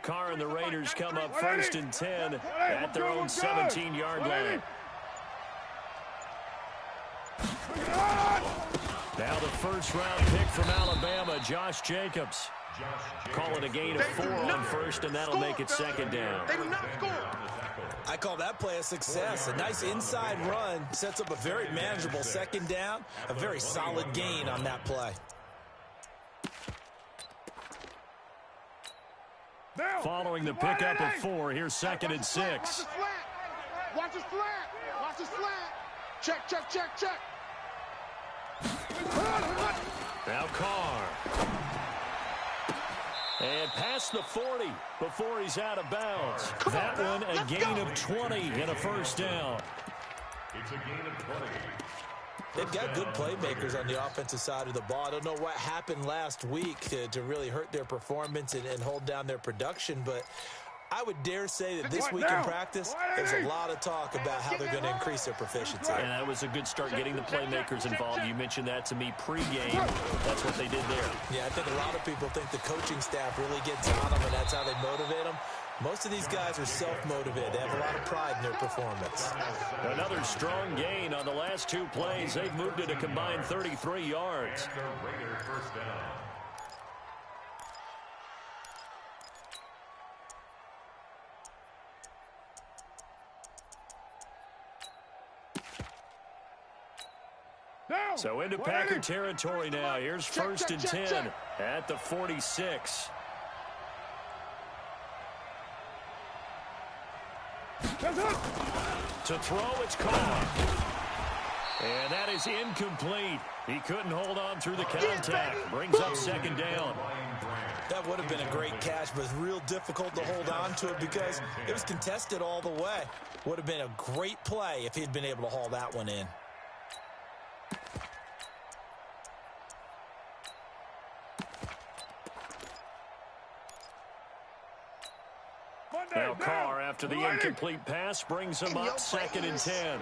Carr and the Raiders come up 1st and 10 at their own 17-yard line. Now the first-round pick from Alabama, Josh Jacobs. Call it a gain of 4 on first, and that'll make it 2nd down. They do not score. I call that play a success. A nice inside run sets up a very manageable 2nd down. A very solid gain on that play. Following the pickup of 4, here's 2nd and 6. Watch his flat. Watch his flat. Check, check, check, check. Now Carr. And past the 40 before he's out of bounds. That one a gain of 20 and a 1st down. It's a gain of 20. They've got good playmakers on the offensive side of the ball. I don't know what happened last week to really hurt their performance and hold down their production, but I would dare say that this week in practice, there's a lot of talk about how they're going to increase their proficiency. And that was a good start getting the playmakers involved. You mentioned that to me pregame. That's what they did there. Yeah, I think a lot of people think the coaching staff really gets on them, and that's how they motivate them. Most of these guys are self-motivated. They have a lot of pride in their performance. Another strong gain on the last 2 plays. They've moved it a combined 33 yards. And the Raider first down. So into Packer territory now. Here's 1st and 10 at the 46. To throw, it's Carr. And that is incomplete. He couldn't hold on through the contact. Brings up 2nd down. That would have been a great catch, but it's real difficult to hold on to it because it was contested all the way. Would have been a great play if he'd been able to haul that one in. Now Carr, after the incomplete pass, brings him up 2nd and 10.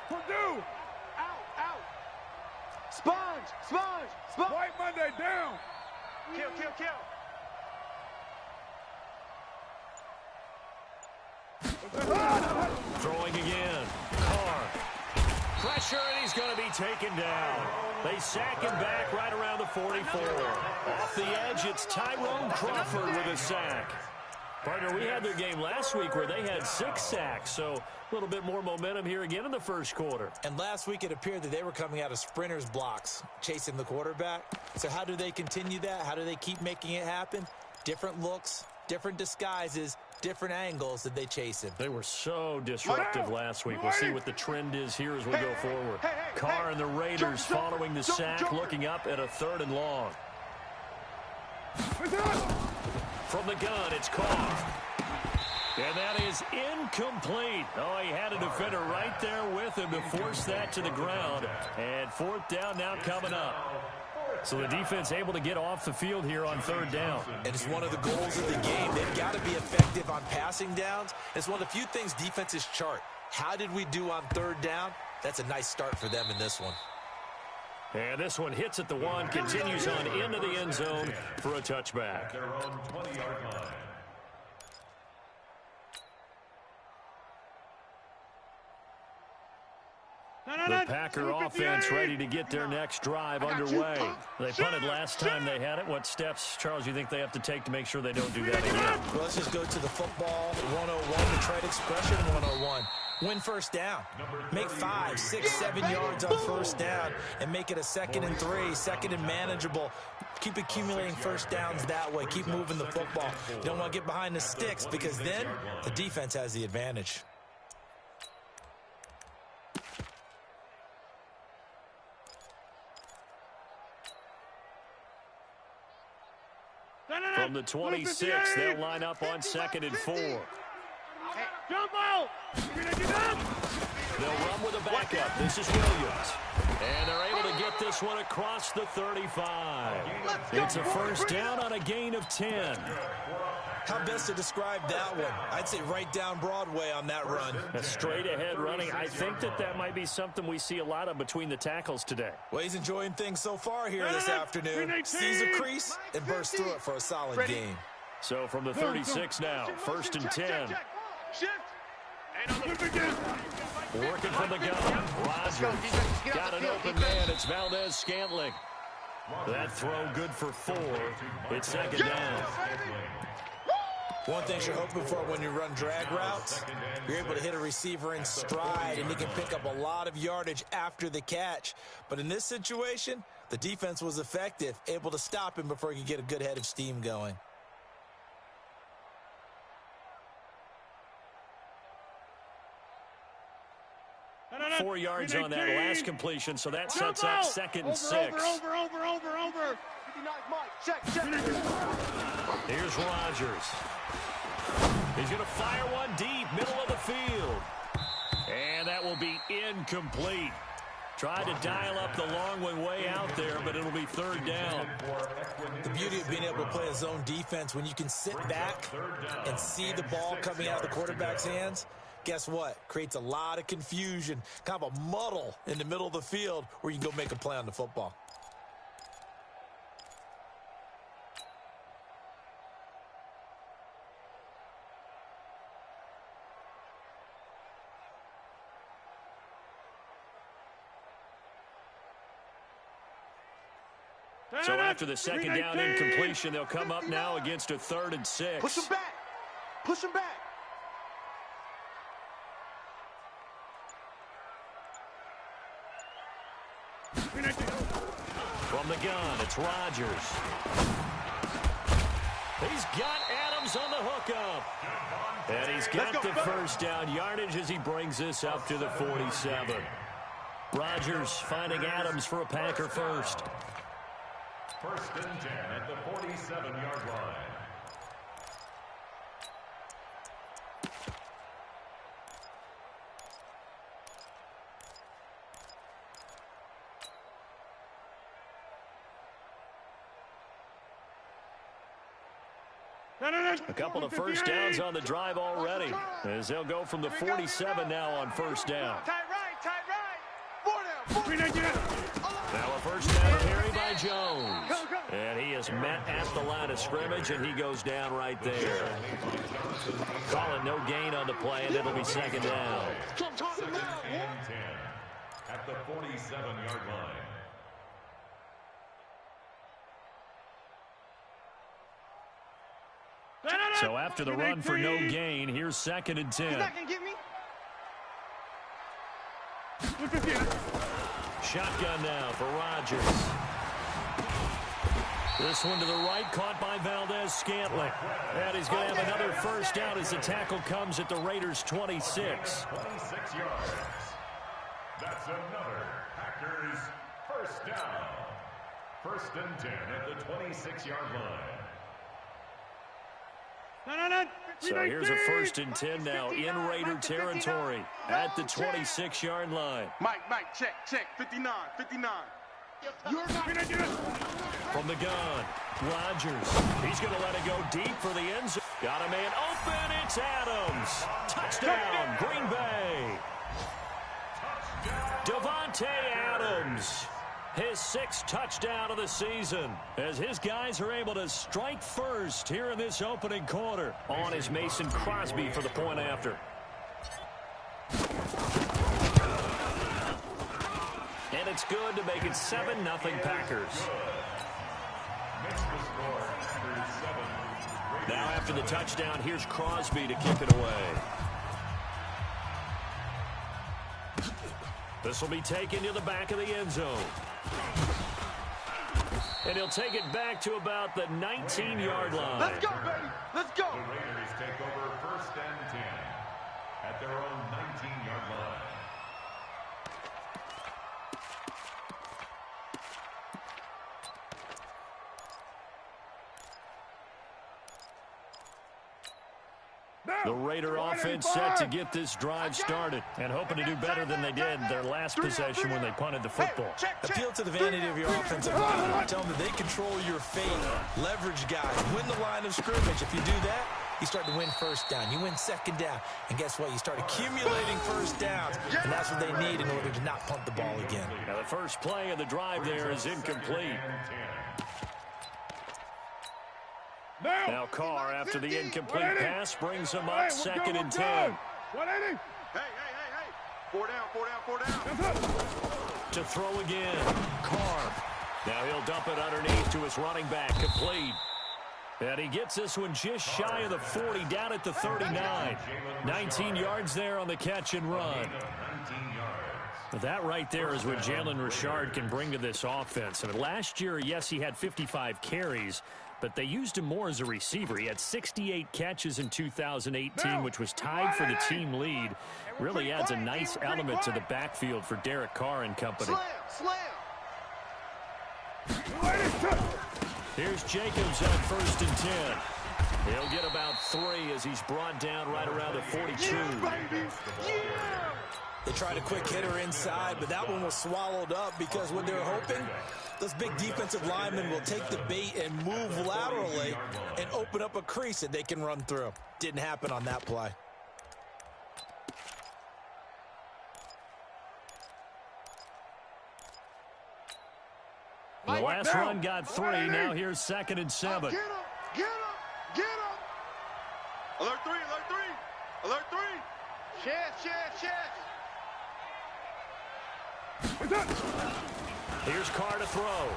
Purdue! Out! Sponge! White Monday, down! Kill! Throwing again. Carr. Pressure, and he's going to be taken down. They sack him back right around the 44. Off the edge, it's Tyrone Crawford with a sack. Partner, we had their game last week where they had 6 sacks, so a little bit more momentum here again in the 1st quarter. And last week it appeared that they were coming out of sprinters blocks, chasing the quarterback. So how do they continue that? How do they keep making it happen? Different looks, different disguises, different angles that they chase him. They were so disruptive last week. We'll see what the trend is here as we go forward. Carr and the Raiders following the sack, looking up at a 3rd and long. From the gun, it's Carr. And that is incomplete. Oh, he had a defender right there with him to force that to the ground. And 4th down now coming up. So the defense able to get off the field here on 3rd down. And it's one of the goals of the game. They've got to be effective on passing downs. It's one of the few things defenses chart. How did we do on 3rd down? That's a nice start for them in this one. And this one hits at the 1, continues on into the end zone for a touchback. Their own 20-yard line. The Packer offense ready to get their next drive underway. They punted last time they had it. What steps, Charles, you think they have to take to make sure they don't do that again? Well, let's just go to the football 101, the trade expression 101. Win 1st down. Make 5, 6, 7 yards on 1st down and make it a 2nd and 3, 2nd and manageable. Keep accumulating 1st downs that way. Keep moving the football. You don't want to get behind the sticks because then the defense has the advantage. From the 26, they'll line up on 2nd and 4. Jump out! They'll run with a backup. This is Williams. And they're able to get this one across the 35. It's a first down on a gain of 10. How best to describe that one? I'd say right down Broadway on that run. A straight ahead running. I think that might be something we see a lot of between the tackles today. Well, he's enjoying things so far here this afternoon. Sees a crease and bursts through it for a solid game. So from the 36 now, first and 10. Working from the gun. Rodgers got an open man. It's Valdez-Scantling. That throw good for 4. It's second down. One thing you're hoping for when you run drag routes, you're able to hit a receiver in stride, and he can pick up a lot of yardage after the catch. But in this situation, the defense was effective, able to stop him before he could get a good head of steam going. Four yards on that last completion, so that sets up second and 6. Over. Check. Here's Rodgers. He's going to fire one deep, middle of the field. And that will be incomplete. Tried to dial up the long one way out there, but it'll be third down. The beauty of being able to play a zone defense, when you can sit back and see the ball coming out of the quarterback's hands, guess what? Creates a lot of confusion, kind of a muddle in the middle of the field where you can go make a play on the football. So after the second down incompletion, they'll come up now against a 3rd and 6. Push him back. From the gun, it's Rodgers. He's got Adams on the hookup. And he's got the first down yardage as he brings this up to the 47. Rodgers finding Adams for a Packer first. First and 10 at the 47-yard line. A couple of first downs on the drive already, as they'll go from the 47 now on first down. Tight right. 4 down. Now a first down carry by Jones. And he is met at the line of scrimmage, and he goes down right there. Calling no gain on the play, and it'll be second down. Second and 10 at the 47-yard line. So after the run for no gain, here's second and 10. He's not going to get me. Shotgun now for Rodgers. This one to the right, caught by Valdez-Scantling. And he's going to have another first down as the tackle comes at the Raiders' 26. 26 yards. That's another Packers first down. First and 10 at the 26-yard line. So here's a first and 10 now in Raider territory at the 26-yard line. Mike, check. 59. You're not going to do it. From the gun, Rodgers. He's going to let it go deep for the end zone. Got a man open. It's Adams. Touchdown, Green Bay. Davante Adams. His 6th touchdown of the season as his guys are able to strike first here in this opening quarter. On is Mason Crosby for the point after. And it's good to make it 7-0 Packers. Now after the touchdown, here's Crosby to kick it away. This will be taken to the back of the end zone. And he'll take it back to about the 19-yard line. Let's go, baby. Let's go. The Raiders take over first and 10 at their own 19-yard line. The Raider offense set to get this drive started and hoping to do better than they did their last possession when they punted the football. Appeal to the vanity of your offensive line. Tell them that they control your fate. Leverage guys. Win the line of scrimmage. If you do that, you start to win first down. You win second down. And guess what? You start accumulating first downs. And that's what they need in order to not punt the ball again. Now the first play of the drive there is incomplete. Now Carr, after the incomplete pass, brings him up second and 10. 180. Hey. 4 down. To throw again, Carr. Now he'll dump it underneath to his running back, complete. And he gets this one just shy of the 40, down at the 39. 19 yards there on the catch and run. But that right there is what Jalen Richard can bring to this offense. I mean, last year, yes, he had 55 carries, but they used him more as a receiver. He had 68 catches in 2018, which was tied for the team lead. Really adds a nice element to the backfield for Derek Carr and company. Slam. Here's Jacobs on first and 10. He'll get about 3 as he's brought down right around the 42. They tried a quick hitter inside, but that one was swallowed up because what they're hoping, those big defensive linemen will take the bait and move laterally and open up a crease that they can run through. Didn't happen on that play. The last run got 3. Now here's second and 7. Get him. Alert 3. Chest. Here's Carr to throw.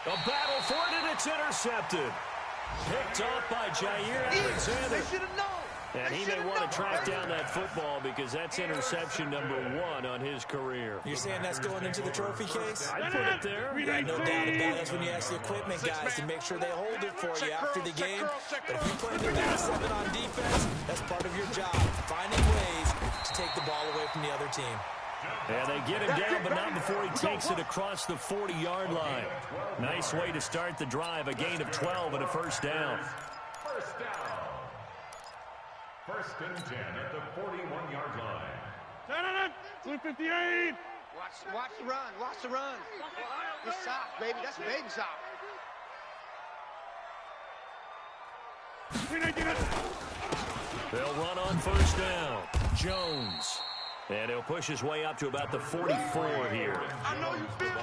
A battle for it, and it's intercepted. Picked off by Jair Alexander. They should have known. And he may want to track down that football because that's interception number 1 on his career. You're saying that's going into the trophy case? I'd put it there. Yeah, no doubt about it. That's when you ask the equipment guys to make sure they hold it for you after the game. But if you're playing the last 7 on defense, that's part of your job, finding ways to take the ball away from the other team. And they get him down, but not before he takes it across the 40-yard line. Nice way to start the drive, a gain of 12 and a first down. First down. First and 10 at the 41-yard line. 258. Watch the run. It's soft, baby. That's baby soft. They'll run on first down. Jones. And he'll push his way up to about the 44 here.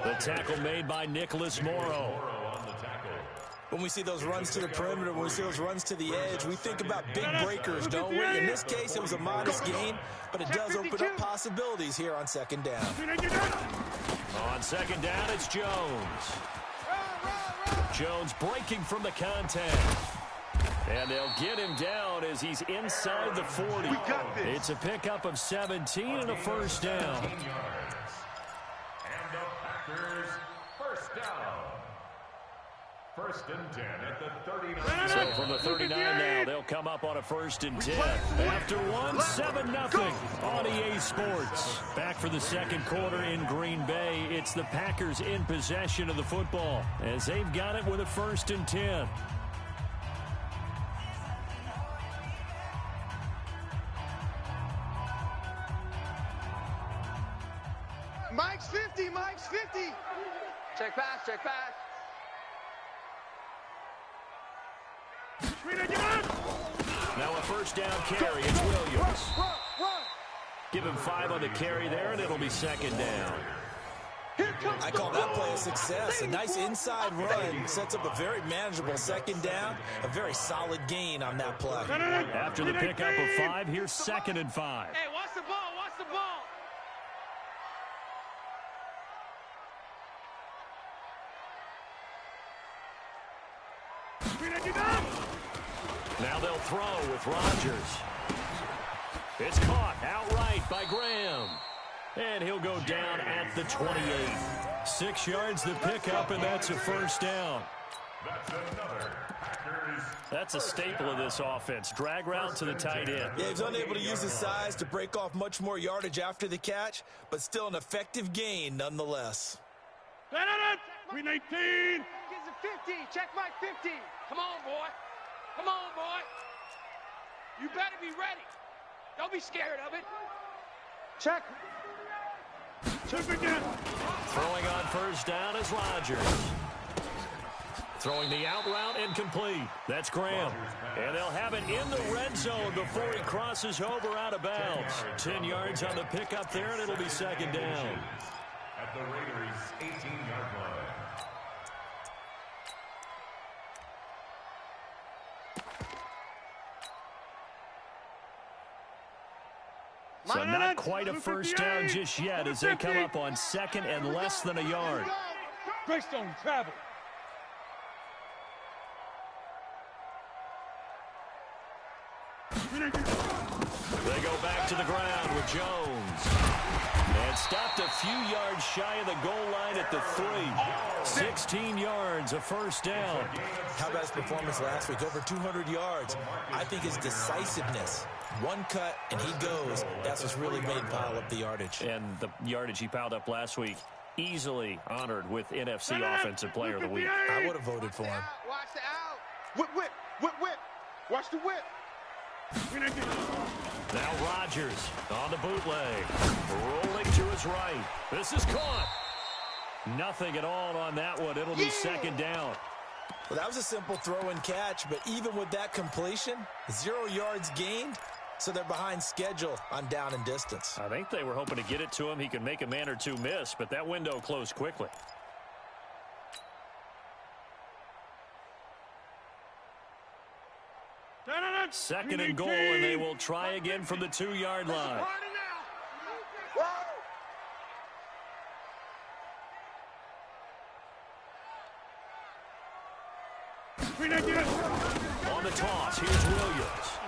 The tackle made by Nicholas Morrow. When we see those runs to the perimeter, when we see those runs to the edge, we think about big breakers, don't we? In this case, it was a modest gain, but it does open up possibilities here on second down. On second down, it's Jones. Jones breaking from the contact. And they'll get him down as he's inside the 40. It's a pickup of 17 and a first down. And the Packers first down. First and 10 at the 39. So from the 39 now, they'll come up on a first and 10. After one, 7-0 on EA Sports. Back for the second quarter in Green Bay. It's the Packers in possession of the football as they've got it with a first and 10. Mike's 50. Check pass. Now a first down carry. It's Williams. Run. Give him 5 on the carry there, and it'll be second down. I call that play a success. A nice inside run sets up a very manageable second down. A very solid gain on that play. After the pickup of 5, here's second and 5. Hey, watch the ball. Now they'll throw with Rodgers. It's caught outright by Graham. And he'll go down at the 28. 6 yards the pickup, and that's a first down. That's another Packers. That's a staple of this offense. Drag route to the tight end. Yeah, he's unable to use his size to break off much more yardage after the catch, but still an effective gain nonetheless. We 19. Gives it 50. Check my 50. Come on, boy. Come on, boy. You better be ready. Don't be scared of it. Check. Check again. Throwing on first down is Rodgers. Throwing the out route incomplete. That's Graham. And they'll have it in the red zone before he crosses over out of bounds. 10 yards on the pickup there, and it'll be second down. At the Raiders' 18-yard line. So not quite a first down just yet as they come up on second and less than a yard. Greystone, travel. They go back to the ground with Jones. And stopped a few yards shy of the goal line at the 3. 16 yards, a first down. How about his performance last week? Over 200 yards. I think his decisiveness. One cut, and he goes. That's what's really made him pile up the yardage. And the yardage he piled up last week, easily honored with NFC Offensive Player of the Week. I would have voted for him. Watch the out. Whip, whip, whip, whip. Watch the whip. Now Rodgers on the bootleg. Rolling to his right. This is caught. Nothing at all on that one. It'll be second down. Well, that was a simple throw and catch, but even with that completion, 0 yards gained, so they're behind schedule on down and distance. I think they were hoping to get it to him. He could make a man or two miss, but that window closed quickly. Second and goal, and they will try again from the 2-yard line. On the toss, here's Williams.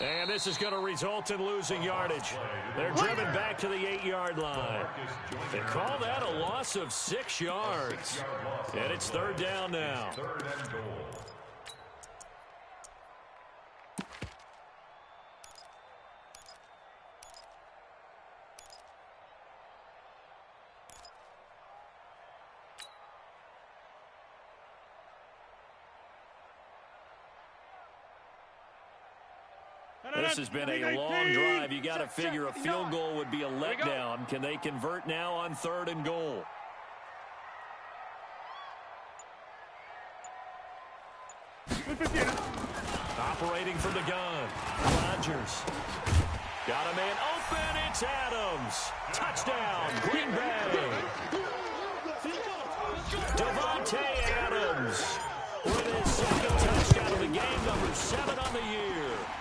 And this is going to result in losing yardage. They're driven back to the 8-yard line. They call that a loss of 6 yards. And it's third down now. Third and goal. This has been a long drive. You got to figure a field goal would be a letdown. Can they convert now on third and goal? Operating from the gun. Rodgers. Got a man open. It's Adams. Touchdown, Green Bay. Devontae Adams with his second touchdown of the game, number 7 on the year.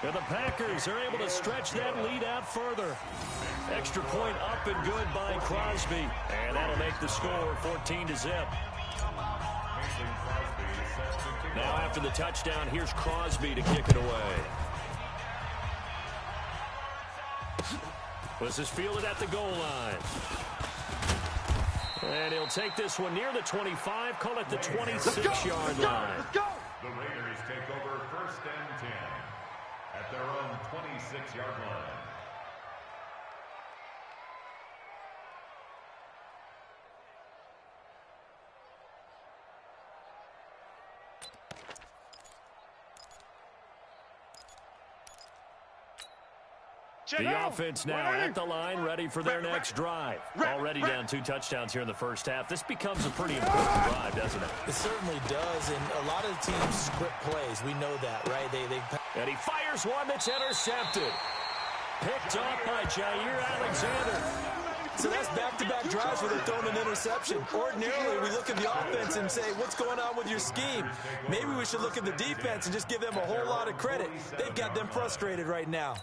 And the Packers are able to stretch that lead out further. Extra point up and good by Crosby. And that'll make the score 14-0. Now after the touchdown, here's Crosby to kick it away. This is fielded at the goal line. And he'll take this one near the 25, call it the 26-yard line. Let's go. The Raiders take over first and 10 at their own 26-yard line. The offense now at the line, ready for their next drive. Already down 2 touchdowns here in the first half. This becomes a pretty important drive, doesn't it? It certainly does, and a lot of the teams script plays. We know that, right? And he fires one that's intercepted. Picked off by Jair Alexander. So that's back-to-back drives where they're throwing an interception. Ordinarily, we look at the offense and say, what's going on with your scheme? Maybe we should look at the defense and just give them a whole lot of credit. They've got them frustrated right now.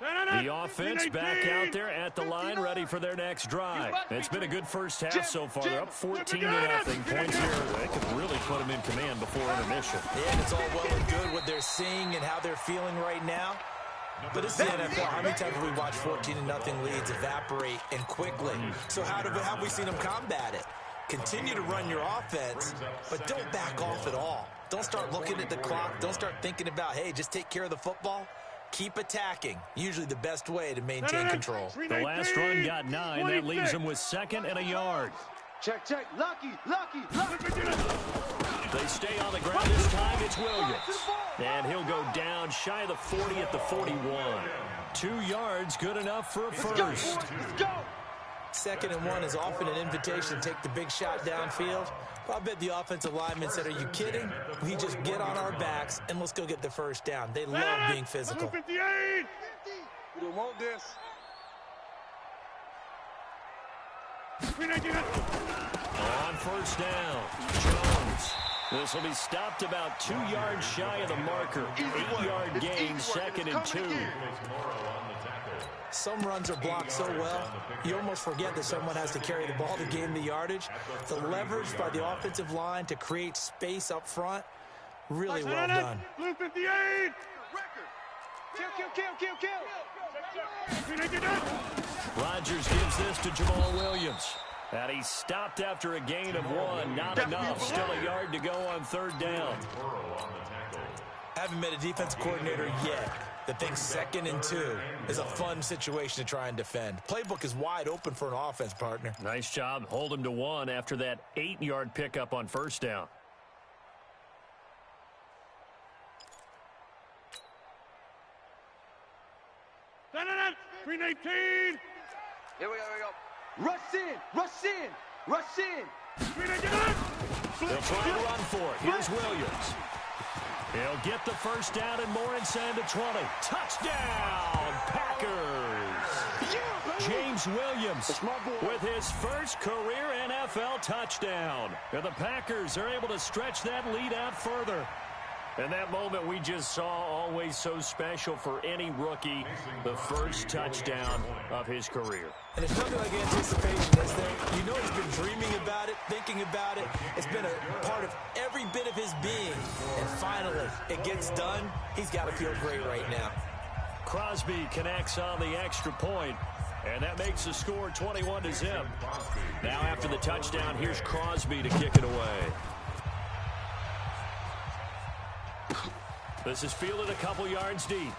The offense back out there at the line, ready for their next drive. It's been a good first half so far. They're up 14-0. Points here. They could really put them in command before intermission. Yeah, and it's all well and good what they're seeing and how they're feeling right now. But it's the NFL. How many times have we watched 14-0 leads evaporate and quickly? So how have we seen them combat it? Continue to run your offense, but don't back off at all. Don't start looking at the clock. Don't start thinking about, hey, just take care of the football. Keep attacking. Usually the best way to maintain control. The last run got 9. That leaves them with 2nd and a yard. Check, check. Lucky. They stay on the ground this time. It's Williams. And he'll go down shy of the 40 at the 41. 2 yards, good enough for a first. Let's go. 2nd and 1 is often an invitation to take the big shot downfield. I bet the offensive lineman said, are you kidding? We just get on our backs and let's go get the first down. They love being physical. 58. We don't want this. On first down, Jones. This will be stopped about 2 yards shy of the marker. 8-yard gain, 2nd and 2. Some runs are blocked so well, you almost forget that someone has to carry the ball to gain the yardage. The leverage by the offensive line to create space up front, really well done. Blue 58. Kill. Rodgers gives this to Jamal Williams. And he's stopped after a gain of 1. Not enough. Still a yard to go on 3rd down. Haven't met a defensive coordinator yet that thinks 2nd and 2 is a fun situation to try and defend. Playbook is wide open for an offense, partner. Nice job. Hold him to 1 after that 8-yard pickup on first down. Green 18. Here we go. Rush in. They'll try to run for it. Here's Williams. He'll get the first down and more inside the 20. Touchdown, Packers. James Williams with his first career NFL touchdown. And the Packers are able to stretch that lead out further. And that moment we just saw, always so special for any rookie, the first touchdown of his career. And it's nothing like anticipation, is there? You know he's been dreaming about it, thinking about it. It's been a part of every bit of his being. And finally, it gets done. He's got to feel great right now. Crosby connects on the extra point, and that makes the score 21-0. Now after the touchdown, here's Crosby to kick it away. This is fielded a couple yards deep.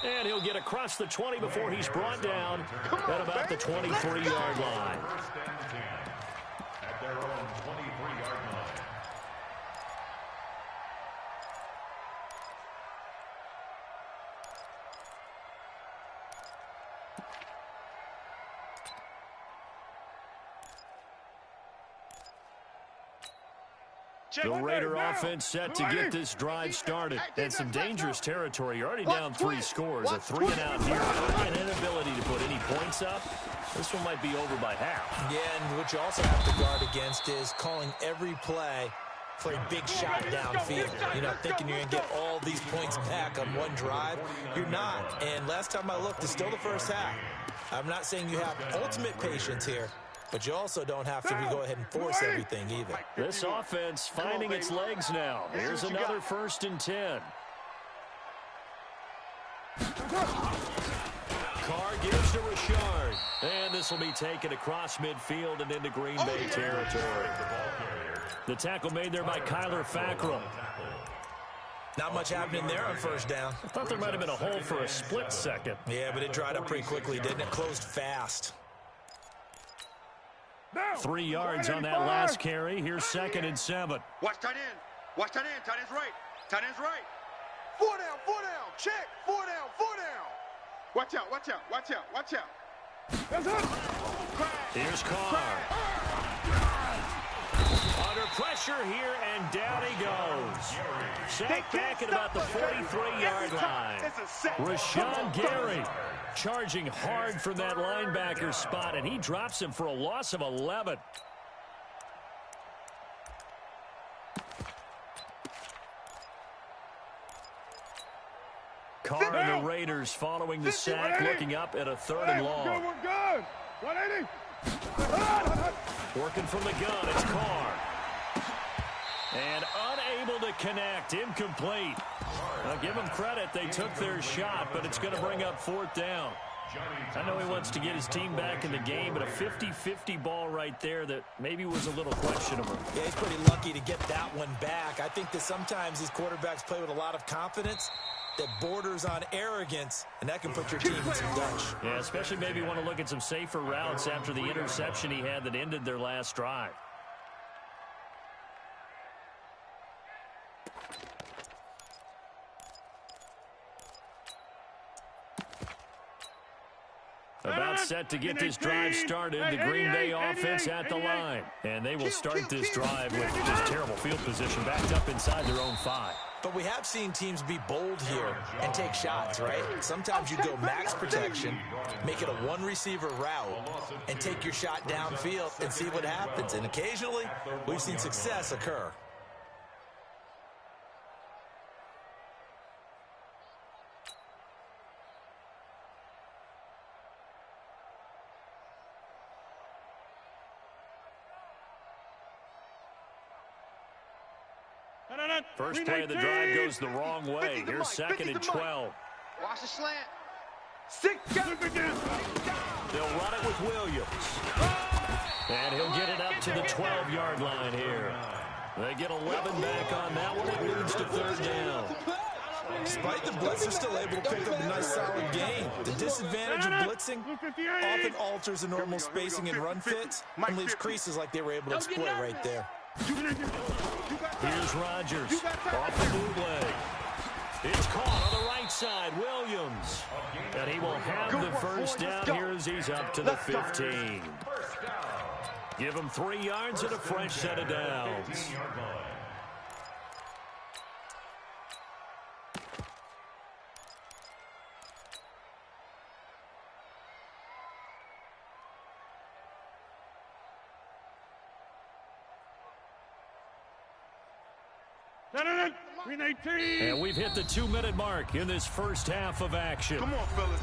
And he'll get across the 20 before he's brought down at about the 23-yard line. At their own 23-yard line. The Raider offense set to get this drive started. And some dangerous territory. You're already down 3 scores. A 3-and-out here. An inability to put any points up. This one might be over by half. Yeah, and what you also have to guard against is calling every play for a big shot downfield. You're not thinking you're going to get all these points back on one drive. You're not. And last time I looked, it's still the first half. I'm not saying you have ultimate patience here, but you also don't have to go ahead and force everything either. This offense finding its legs now. Here's another 1st and 10. Carr gives to Richard. And this will be taken across midfield and into Green Bay territory. The tackle made there by Kyler Fackrell. Not much happening there on first down. I thought there might have been a hole for a split second. Yeah, but it dried up pretty quickly, didn't it? Closed fast. 3 yards on that last carry. Here's 2nd and 7. Watch tight end. Watch tight end. Tight end's right. Tight end's right. 4 down. Check. 4 down. Watch out. That's up. Here's Carr. Under pressure here, and down he goes. Sacked back at about the 43-yard line. Rashawn Gary charging hard from that linebacker spot, and he drops him for a loss of 11. Carr and the Raiders following the sack, looking up at a 3rd and long. We're good. 180. Working from the gun, it's Carr. And unable to connect, incomplete. I'll give them credit, they took their shot, but it's going to bring up 4th down. I know he wants to get his team back in the game, but a 50-50 ball right there that maybe was a little questionable. Yeah, he's pretty lucky to get that one back. I think that sometimes these quarterbacks play with a lot of confidence, that borders on arrogance, and that can put your team in some Dutch. Yeah, especially maybe want to look at some safer routes after the interception he had that ended their last drive. About set to get this drive started, the Green Bay offense at the line. And they will start this drive with just terrible field position, backed up inside their own 5. But we have seen teams be bold here and take shots, right? Sometimes you go max protection, make it a one-receiver route, and take your shot downfield and see what happens. And occasionally, we've seen success occur. First play of the drive goes the wrong way. Here's 2nd and 12. Watch the slant. They'll run it with Williams. And he'll get it up to the 12-yard line here. They get 11 back on that one. It leads to 3rd down. Despite the blitz, they're still able to pick up a nice solid gain. The disadvantage of blitzing often alters the normal spacing and run fits and leaves creases like they were able to exploit right there. Here's Rodgers off the bootleg. It's caught on the right side. Williams. And he will have the first down here as he's up to the 15. Give him 3 yards and a fresh set of downs. And we've hit the 2-minute mark in this first half of action. Come on, fellas.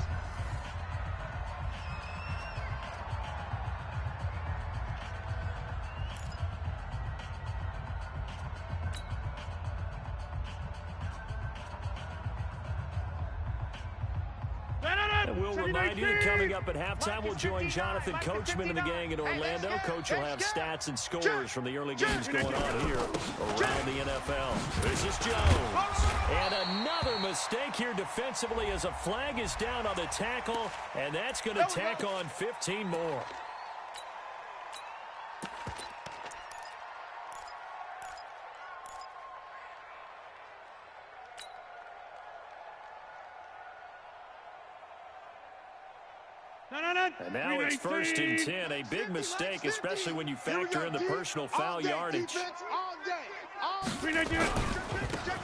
And we'll remind you that coming up at halftime, we'll join Jonathan Coachman and the gang in Orlando. Coach will have stats and scores from the early games going on here around the NFL. This is Jones. And another mistake here defensively as a flag is down on the tackle, and that's going to tack on 15 more. And now it's 1st and 10, a big mistake, especially when you factor in the personal foul yardage.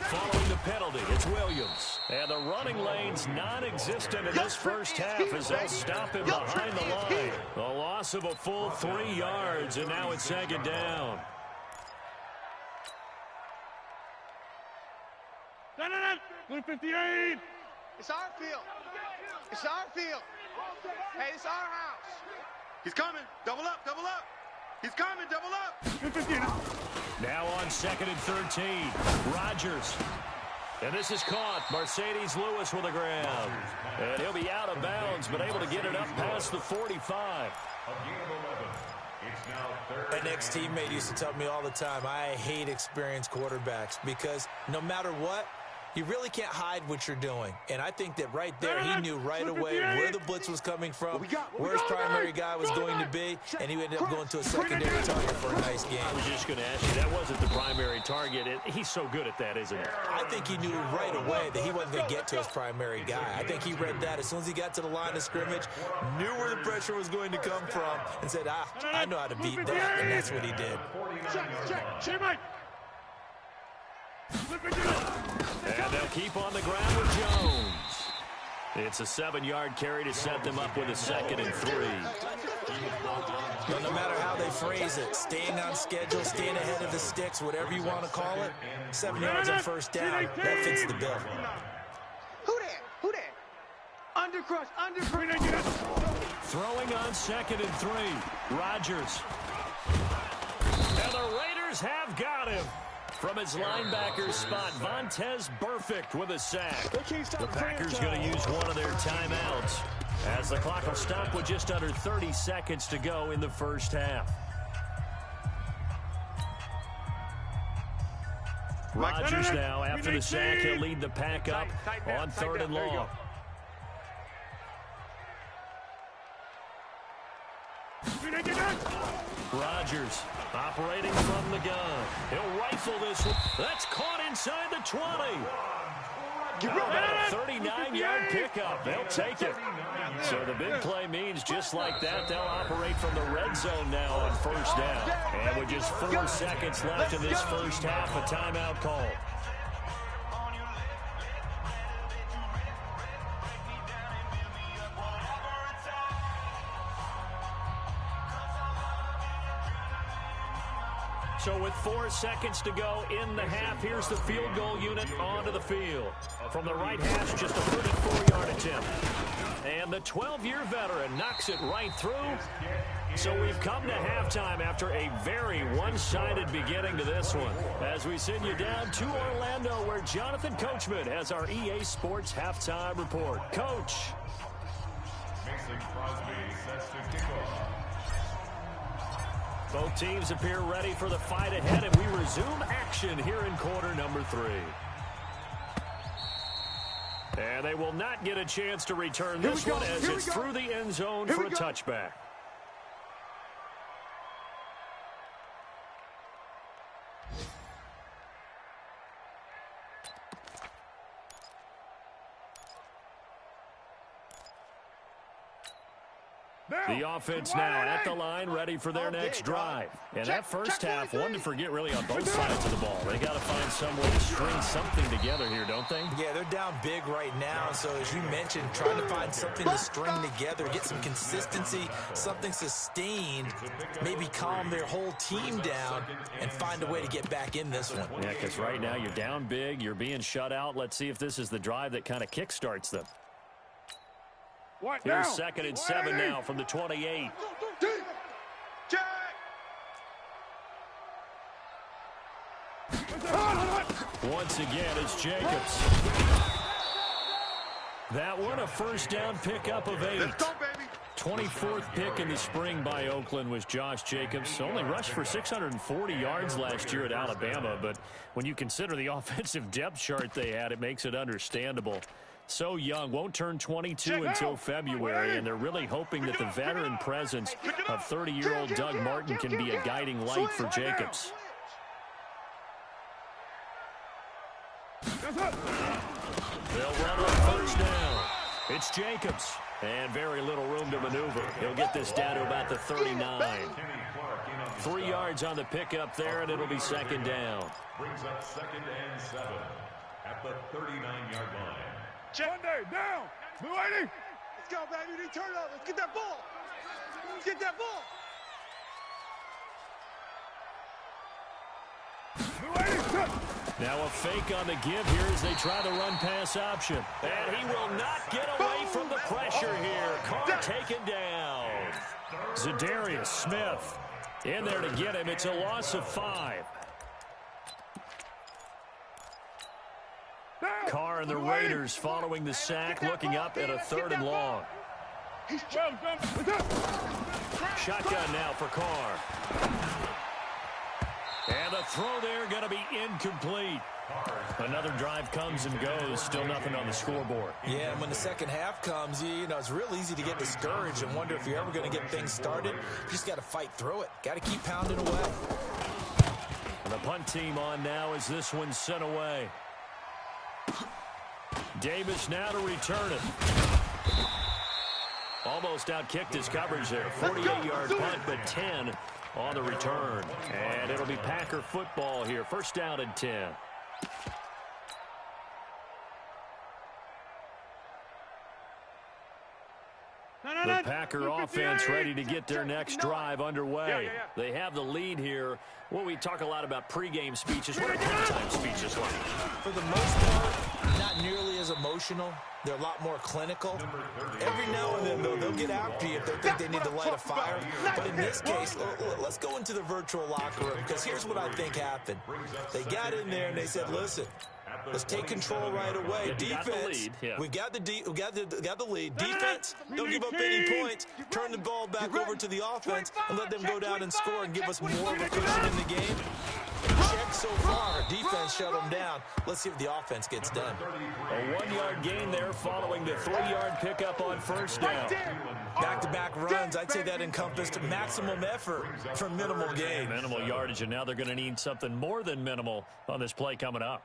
Following the penalty, it's Williams. And the running lane's non-existent in this first half as they'll stop him behind the line. The loss of a full 3 yards, and now it's 2nd down. It's our field. It's our field. Hey, it's our house. He's coming. Double up, double up. He's coming, double up. Now on 2nd and 13, Rodgers. And this is caught. Mercedes Lewis with a grab. And he'll be out of bounds, but able to get it up past the 45. An ex-teammate used to tell me all the time, I hate experienced quarterbacks because no matter what, you really can't hide what you're doing. And I think that right there, he knew right away where the blitz was coming from, where his primary guy was going to be, and he ended up going to a secondary target for a nice game. I was just going to ask you, that wasn't the primary target. He's so good at that, isn't he? I think he knew right away that he wasn't going to get to his primary guy. I think he read that as soon as he got to the line of scrimmage, knew where the pressure was going to come from, and said, I know how to beat that, and that's what he did. And they'll keep on the ground with Jones. It's a 7-yard carry to set them up with a 2nd and 3. But no matter how they phrase it, staying on schedule, staying ahead of the sticks, whatever you want to call it, 7 yards on 1st down, that fits the bill. Who that? Who that? Undercrush, Throwing on 2nd and 3. Rodgers. And the Raiders have got him. From his linebacker spot, Vontaze Burfict with a sack. The Packers going to use one of their timeouts as the clock will stop with just under 30 seconds to go in the first half. Rodgers now, after the sack, he'll lead the pack up on 3rd and long. Rodgers operating from the gun. He'll rifle this one. That's caught inside the 20. About a 39-yard pickup. They'll take it. So the big play means just like that, they'll operate from the red zone now on 1st down. And with just 4 seconds left in this first half, a timeout call. So with 4 seconds to go in the half, here's the field goal unit onto the field. From the right hash, just a 34-yard attempt. And the 12-year veteran knocks it right through. So we've come to halftime after a very one-sided beginning to this one. As we send you down to Orlando, where Jonathan Coachman has our EA Sports halftime report. Coach. Mason Crosby sets to kick off. Both teams appear ready for the fight ahead, and we resume action here in quarter number 3. And they will not get a chance to return this one as it's through the end zone for a touchback. The offense now at the line, ready for their next drive. And that first half, one to forget really on both sides of the ball. They got to find some way to string something together here, don't they? Yeah, they're down big right now. So as you mentioned, trying to find something to string together, get some consistency, something sustained, maybe calm their whole team down and find a way to get back in this one. Yeah, because right now you're down big, you're being shut out. Let's see if this is the drive that kind of kickstarts them. Here's 2nd and 7 now from the 28. Once again, it's Jacobs. That one a first down pickup of 8. 24th pick in the spring by Oakland was Josh Jacobs. Only rushed for 640 yards last year at Alabama, but when you consider the offensive depth chart they had, it makes it understandable. So young, won't turn 22 until February, and they're really hoping that the veteran presence of 30-year-old Doug Martin can be a guiding light for Jacobs. They'll run on first down. It's Jacobs, and very little room to maneuver. He'll get this down to about the 39. 3 yards on the pickup there, and it'll be 2nd down. Brings up 2nd and 7 at the 39-yard line. Monday, down. Let's go, baby. They turn up. Let's get that ball. Let's get that ball. Now a fake on the give here as they try the run-pass option. And he will not get away from the pressure here. Carr taken down. Zadarius Smith in there to get him. It's a loss of 5. Carr and the Raiders following the sack, looking up at a 3rd and long. Shotgun now for Carr. And the throw there going to be incomplete. Another drive comes and goes, still nothing on the scoreboard. Yeah, and when the second half comes, you know, it's real easy to get discouraged and wonder if you're ever going to get things started. You just got to fight through it. Got to keep pounding away. And the punt team on now as this one's sent away. Davis now to return it. Almost outkicked his coverage there. 48-yard punt, but 10 on the return. And it'll be Packer football here. 1st down and 10. The Packer offense ready to get their next drive underway. They have the lead here. Well, we talk a lot about pregame speeches. What are halftime speeches like? For the most part, not nearly as emotional. They're a lot more clinical. Every now and then, though, they'll get after you if they think they need to light a fire. But in this case, let's go into the virtual locker room, because here's what I think happened. They got in there and they said, listen, let's take control right away. Defense, we got the lead. Defense, don't give up any points. Turn the ball back over to the offense and let them go down and score and give us more of a cushion in the game. Checks so far. Defense shut them down. Let's see if the offense gets done. A 1-yard gain there following the 3-yard pickup on first down. Back-to-back runs, I'd say that encompassed maximum effort for minimal gain. Minimal yardage, and now they're going to need something more than minimal on this play coming up.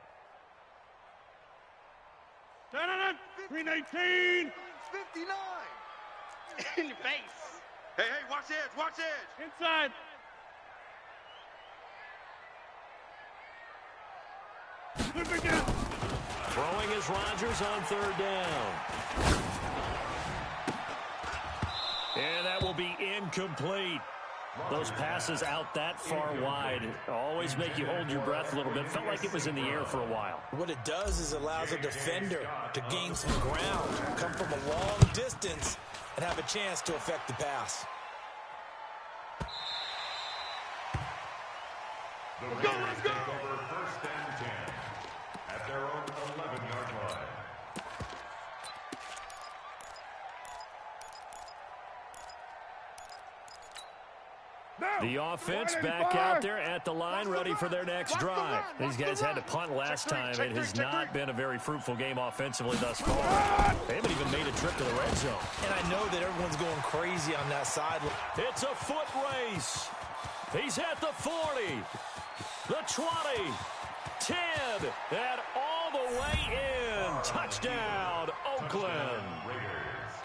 319. 59. In your face. Hey, watch the edge, watch the edge. Inside. Throwing is Rodgers on third down. And that will be incomplete. Those passes out that far wide always make you hold your breath a little bit. Felt like it was in the air for a while. What it does is allows a defender to gain some ground, come from a long distance, and have a chance to affect the pass. The Raiders take over first and 10 at their own 11-yard line. The offense back out there at the line, ready for their next drive. These guys had to punt last time. It has not been a very fruitful game offensively thus far. They haven't even made a trip to the red zone. And I know that everyone's going crazy on that sideline. It's a foot race. He's at the 40, the 20, 10, and all the way in. Touchdown, Oakland.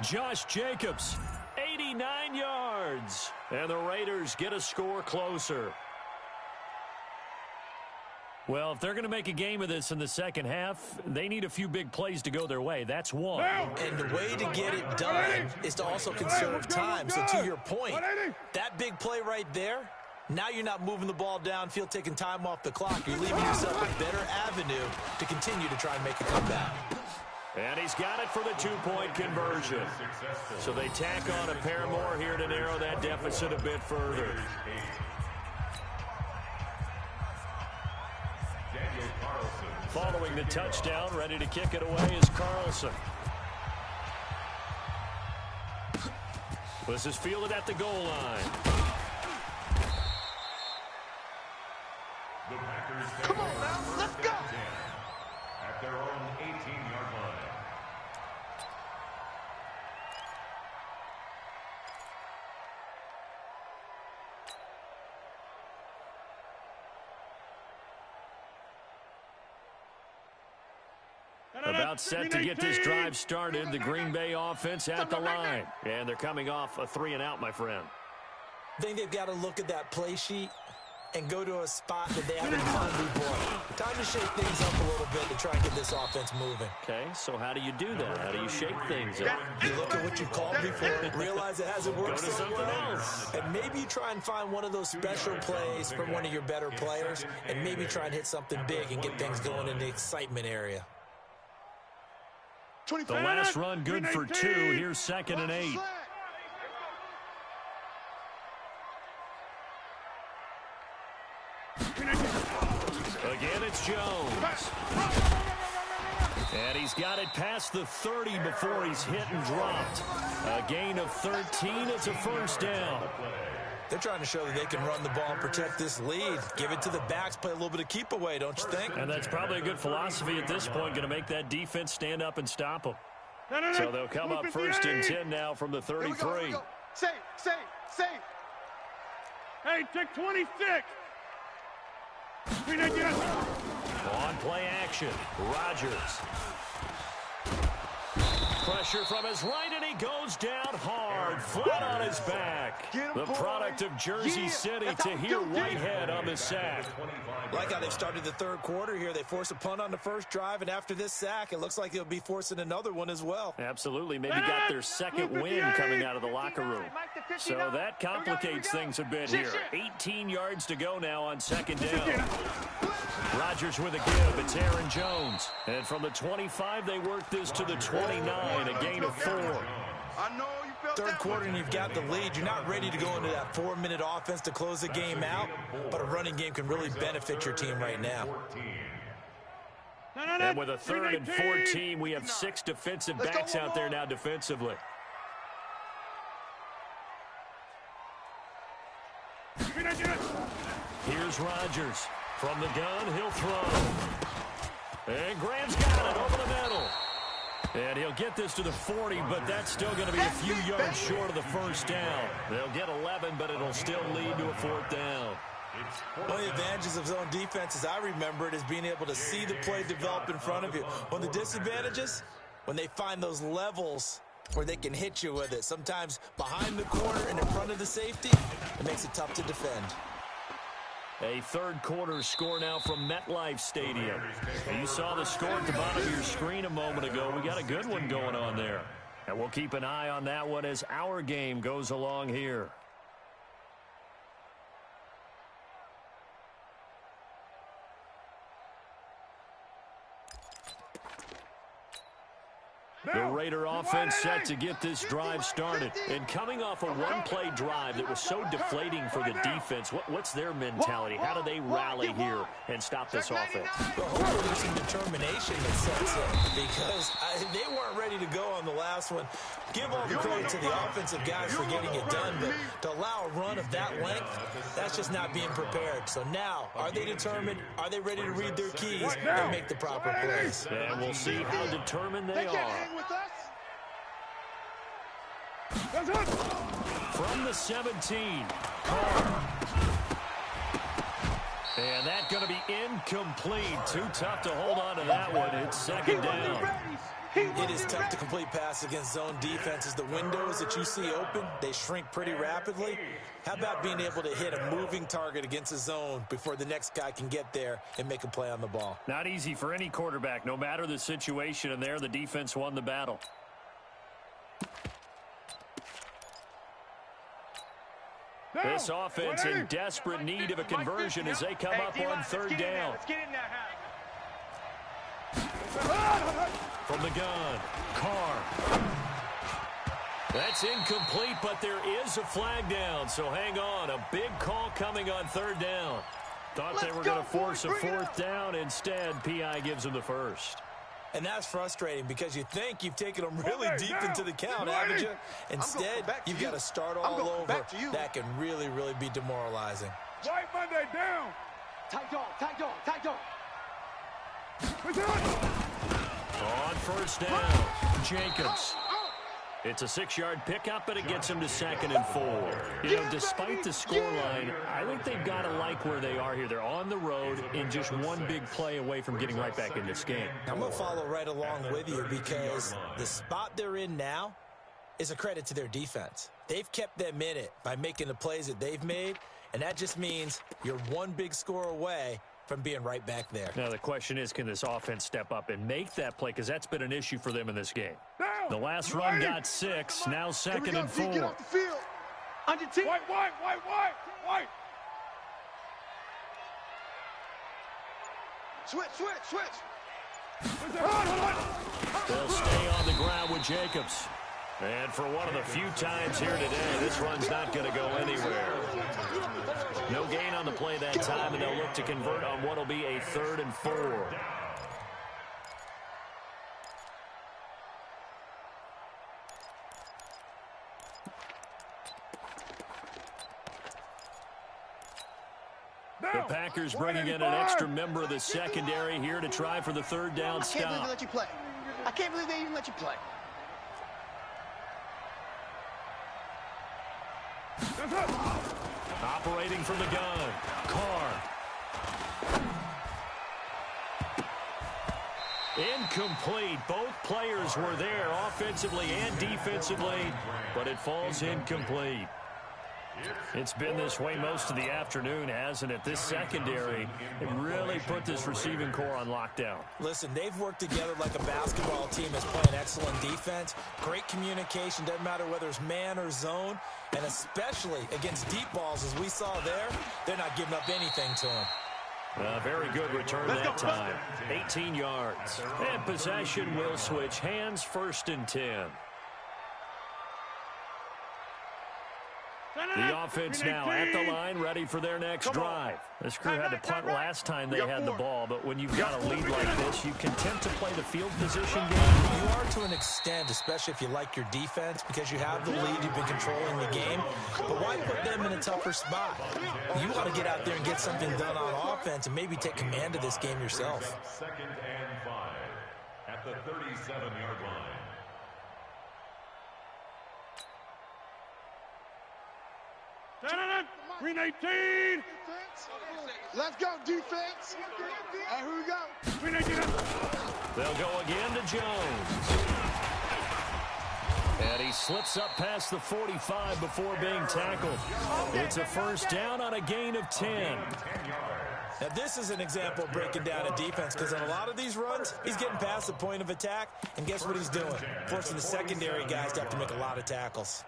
Josh Jacobs, 89 yards. And the Raiders get a score closer. Well, if they're going to make a game of this in the second half, they need a few big plays to go their way. That's one. And the way to get it done is to also conserve time. So to your point, that big play right there, now you're not moving the ball downfield, taking time off the clock. You're leaving yourself a better avenue to continue to try and make a comeback. And he's got it for the two-point conversion. So they tack on a pair more here to narrow that deficit a bit further. Following the touchdown, ready to kick it away is Carlson. This is fielded at the goal line. The Packers take Come on now, let's go. at their own 18-yard line. About set to get this drive started, the Green Bay offense at the line. And they're coming off a 3-and-out, my friend. I think they've got to look at that play sheet and go to a spot that they haven't done before. Time to shake things up a little bit to try and get this offense moving. Okay, so how do you do that? How do you shake things up? You look at what you've called before, realize it hasn't worked Go to so something well, else. and maybe you try and find one of those special plays from one of your better players, and maybe try and hit something big and get things going in the excitement area. The last run good for 2. Here's 2nd and 8. Again, it's Jones. And he's got it past the 30 before he's hit and dropped. A gain of 13. It's a first down. They're trying to show that they can run the ball and protect this lead. Give it to the backs, play a little bit of keep away, don't you think? And that's probably a good philosophy at this point, going to make that defense stand up and stop them. So they'll come up 1st and 10 now from the 33. Here we go. Safe. Hey, take 26. On play action, Rodgers. Pressure from his right, and he goes down hard, flat on his back. The product of Jersey City to hear Whitehead on the sack. Like how they've started the third quarter here. They force a punt on the first drive, and after this sack, it looks like they'll be forcing another one as well. Absolutely. Maybe got their second win coming out of the locker room. So that complicates things a bit here. 18 yards to go now on 2nd down. Rodgers with a give. It's Aaron Jones. And from the 25, they work this to the 29, a gain of 4. I know you felt Third that quarter one. and you've got the lead. You're not ready to go into that 4-minute offense to close the game out, but a running game can really benefit your team right now. And with a 3rd and 14, we have 6 defensive backs out there now defensively. Here's Rodgers From the gun, he'll throw. And Graham's got it over the middle. And he'll get this to the 40, but that's still going to be a few yards short of the first down. They'll get 11, but it'll still lead to a fourth down. One of the advantages of zone defense, as I remember it, is being able to see the play develop in front of you. One of the disadvantages, when they find those levels where they can hit you with it, sometimes behind the corner and in front of the safety, it makes it tough to defend. A third quarter score now from MetLife Stadium. And you saw the score at the bottom of your screen a moment ago. We got a good one going on there. And we'll keep an eye on that one as our game goes along here. The Raider offense set to get this drive started. And coming off a one-play drive that was so deflating for the defense, what's their mentality? How do they rally here and stop this offense? Well, hopefully there's some determination that sets in because they weren't ready to go on the last one. Give all the credit to the offensive guys for getting it done, but to allow a run of that length, that's just not being prepared. So now, are they determined? Are they ready to read their keys and make the proper plays? And we'll see how determined they are. From the 17, Carr. And that's going to be incomplete. Too tough to hold on to that one. It's second down. It is tough to complete pass against zone defenses. The windows that you see open, they shrink pretty rapidly. How about being able to hit a moving target against a zone before the next guy can get there and make a play on the ball? Not easy for any quarterback, no matter the situation. And there, the defense won the battle. This offense in desperate need of a conversion as they come up on third down. Let's get in there, From the gun, Carr. That's incomplete, but there is a flag down, so hang on. A big call coming on third down. Thought they were going to force a fourth down. Instead, P.I. gives them the first. And that's frustrating because you think you've taken them really deep into the count, haven't you? Instead, you've got to start all over. That can really, really be demoralizing. White Monday down. Tight dog, tight dog, tight dog. On first down, Jacobs. It's a 6-yard pickup, but it gets him to 2nd and 4. You know, despite the scoreline, I think they've got to like where they are here. They're on the road and just one big play away from getting right back in this game. I'm going to follow right along with you because the spot they're in now is a credit to their defense. They've kept them in it by making the plays that they've made, and that just means you're one big score away from being right back there. Now, the question is, can this offense step up and make that play? Because that's been an issue for them in this game. The last run got 6, now 2nd and 4. Get off the field. On your team. White. Switch. They'll stay on the ground with Jacobs. And for one of the few times here today, this run's not going to go anywhere. No gain on the play that time, and they'll look to convert on what will be a 3rd and 4. The Packers bringing in an extra member of the secondary here to try for the 3rd down stop. I can't believe they let you play. I can't believe they even let you play. Operating from the gun, Carr. Incomplete. Both players were there offensively and defensively, but it falls incomplete. It's been this way most of the afternoon, hasn't it? This secondary, it really put this receiving core on lockdown. Listen, they've worked together like a basketball team that's playing excellent defense. Great communication, doesn't matter whether it's man or zone, and especially against deep balls, as we saw there, they're not giving up anything to them. Very good return that time. 18 yards. And possession will switch hands, 1st and 10. The offense now at the line, ready for their next drive. This crew had to punt last time they had the ball, but when you've got a lead like this, you can tend to play the field position game. You are to an extent, especially if you like your defense, because you have the lead, you've been controlling the game. But why put them in a tougher spot? You want to get out there and get something done on offense and maybe take command of this game yourself. 2nd and 5 at the 37-yard line. Green 18. Let's go, defense. And here we go. Green 18. They'll go again to Jones. And he slips up past the 45 before being tackled. It's a first down on a gain of 10. Now, this is an example of breaking down a defense, because on a lot of these runs, he's getting past the point of attack, and guess what he's doing? Forcing the secondary guys to have to make a lot of tackles.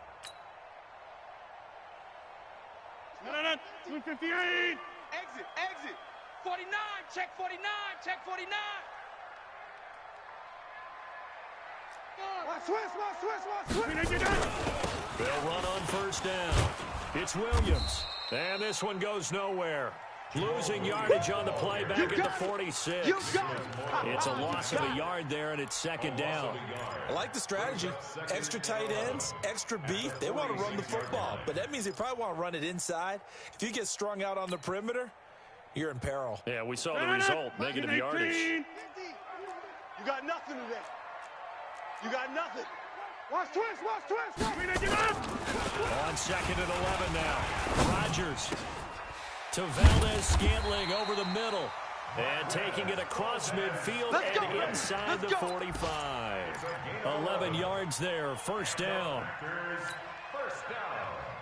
258. Exit. 49. Check 49. Check 49. Switch. They'll run on first down. It's Williams. And this one goes nowhere. Losing yardage on the play back at the 46. It's a loss of a yard there, and it's 2nd down. I like the strategy. Extra tight ends, extra beef. They want to run the football, but that means they probably want to run it inside. If you get strung out on the perimeter, you're in peril. Yeah, we saw the result, negative yardage. You got nothing today. You got nothing. Watch twist. On 2nd and 11 now. Rodgers to Valdez-Scantling over the middle. And taking it across midfield and inside the 45. 11 yards there, first down.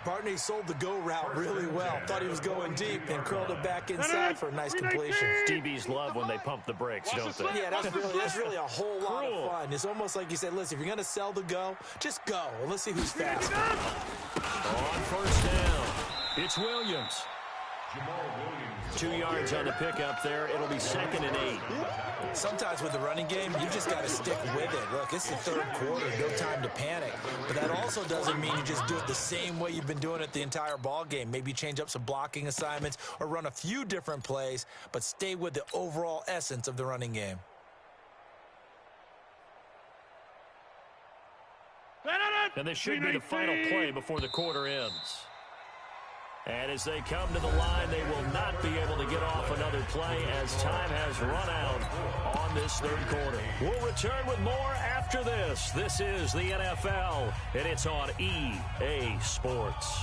Barney sold the go route really well. Thought he was going deep and curled it back inside for a nice completion. DBs love when they pump the brakes, don't they? Yeah, that's really a whole lot of fun. It's almost like you said, listen, if you're going to sell the go, just go. And let's see who's fast. On first down, it's Williams. 2 yards on the pickup there. It'll be 2nd and 8. Sometimes with the running game, you just got to stick with it. Look, it's the 3rd quarter, no time to panic. But that also doesn't mean you just do it the same way you've been doing it the entire ball game. Maybe change up some blocking assignments or run a few different plays, but stay with the overall essence of the running game. And this should be the final play before the quarter ends. And as they come to the line, they will not be able to get off another play as time has run out on this 3rd quarter. We'll return with more after this. This is the NFL, and it's on EA Sports.